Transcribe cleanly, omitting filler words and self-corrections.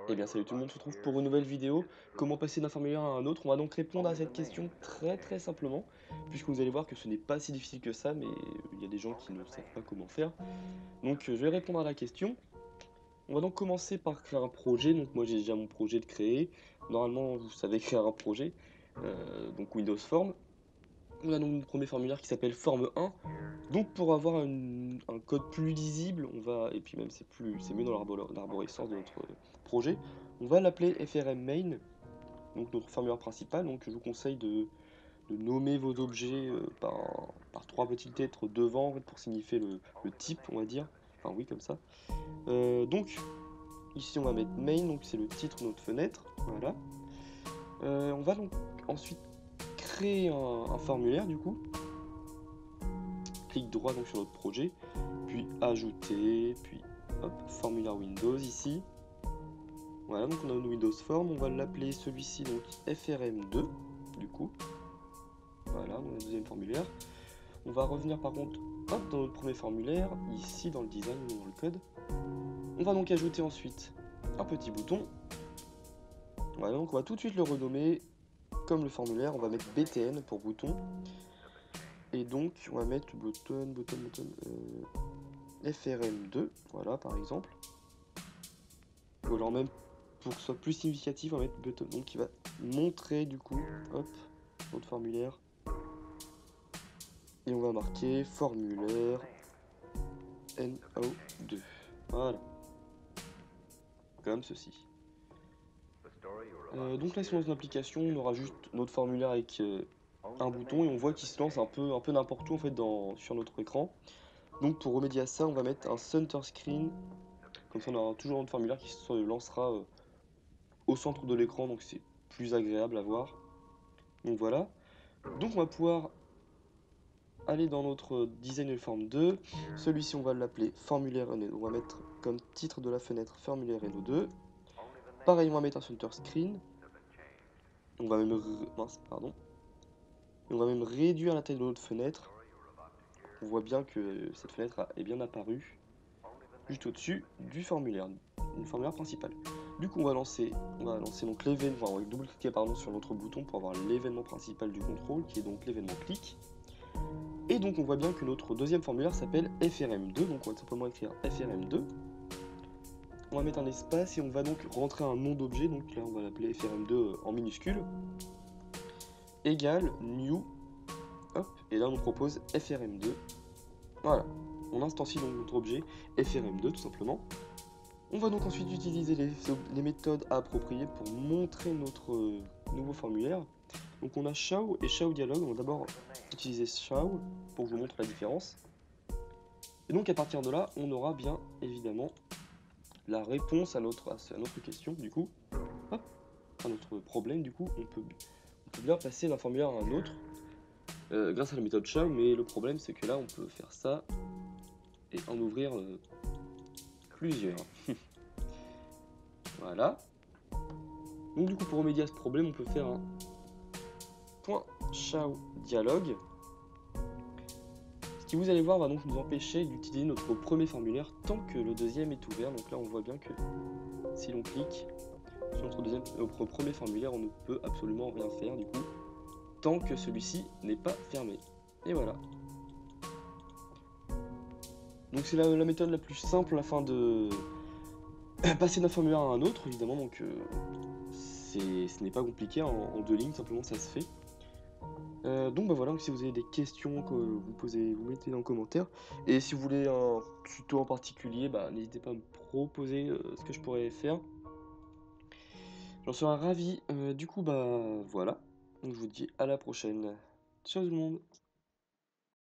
Eh bien salut tout le monde, on se retrouve pour une nouvelle vidéo. Comment passer d'un formulaire à un autre? On va donc répondre à cette question très simplement, puisque vous allez voir que ce n'est pas si difficile que ça, mais il y a des gens qui ne savent pas comment faire. Donc je vais répondre à la question. On va donc commencer par créer un projet. Donc moi j'ai déjà mon projet de créer. Normalement vous savez créer un projet, donc Windows Form. On a donc le premier formulaire qui s'appelle Forme 1. Donc pour avoir un code plus lisible, on va et puis même c'est mieux dans l'arborescence de notre projet, on va l'appeler FRM main, donc notre formulaire principal. Donc je vous conseille de nommer vos objets, par 3 petites lettres devant, en fait, pour signifier le type, on va dire. Enfin oui, comme ça. Donc ici on va mettre main, donc c'est le titre de notre fenêtre, voilà. On va donc ensuite créer un formulaire du coup. Clic droit donc sur notre projet, puis ajouter, puis hop, formulaire Windows ici. Voilà, donc on a une Windows Form, on va l'appeler celui-ci donc FRM2 du coup. Voilà, on a le deuxième formulaire. On va revenir par contre hop, dans notre premier formulaire, ici dans le design ou dans le code. On va donc ajouter ensuite un petit bouton. Voilà, donc on va tout de suite le renommer comme le formulaire, on va mettre BTN pour bouton. Et donc on va mettre button FRM2, voilà par exemple. Ou alors même pour que ce soit plus significatif, on va mettre button, donc qui va montrer du coup, hop, notre formulaire. Et on va marquer formulaire NO2. Voilà. Comme ceci. Donc là, si on lance une application, on aura juste notre formulaire avec un bouton et on voit qu'il se lance un peu n'importe où en fait sur notre écran. Donc pour remédier à ça, on va mettre un center screen. Comme ça, on aura toujours notre formulaire qui se lancera au centre de l'écran, donc c'est plus agréable à voir. Donc voilà. Donc on va pouvoir aller dans notre design de forme 2. Celui-ci, on va l'appeler formulaire NO. On va mettre comme titre de la fenêtre formulaire NO2. Pareil, on va mettre un center screen. On va même, mince, pardon. On va même réduire la taille de notre fenêtre. On voit bien que cette fenêtre est bien apparue juste au-dessus du formulaire principal. Du coup, on va lancer donc l'événement, on va double-cliquer pardon sur notre bouton pour avoir l'événement principal du contrôle, qui est donc l'événement clic. Et donc on voit bien que notre deuxième formulaire s'appelle FRM2, donc on va simplement écrire FRM2. On va mettre un espace et on va donc rentrer un nom d'objet, donc là on va l'appeler FRM2 en minuscule, égale new, hop, et là on nous propose FRM2. Voilà, on instancie donc notre objet FRM2 tout simplement. On va donc ensuite utiliser les méthodes appropriées pour montrer notre nouveau formulaire. Donc on a show et show dialog. On va d'abord utiliser show pour que je vous montre la différence. Et donc à partir de là, on aura bien évidemment la réponse à notre question du coup. Hop, à notre problème du coup, on peut bien passer d'un formulaire à un autre grâce à la méthode show, mais le problème c'est que là on peut faire ça et en ouvrir plusieurs. Voilà. Donc du coup pour remédier à ce problème, on peut faire un point show dialogue. Ce qui, vous allez voir, va donc nous empêcher d'utiliser notre premier formulaire tant que le deuxième est ouvert. Donc là on voit bien que si l'on clique sur notre premier formulaire, on ne peut absolument rien faire du coup tant que celui-ci n'est pas fermé. Et voilà. Donc c'est la méthode la plus simple afin de passer d'un formulaire à un autre évidemment. Donc ce n'est pas compliqué, en 2 lignes simplement ça se fait. Donc bah voilà, donc si vous avez des questions que vous posez, vous mettez dans les commentaires. Et si vous voulez un tuto en particulier, bah n'hésitez pas à me proposer ce que je pourrais faire. J'en serais ravi. Du coup bah voilà. Donc je vous dis à la prochaine. Ciao tout le monde.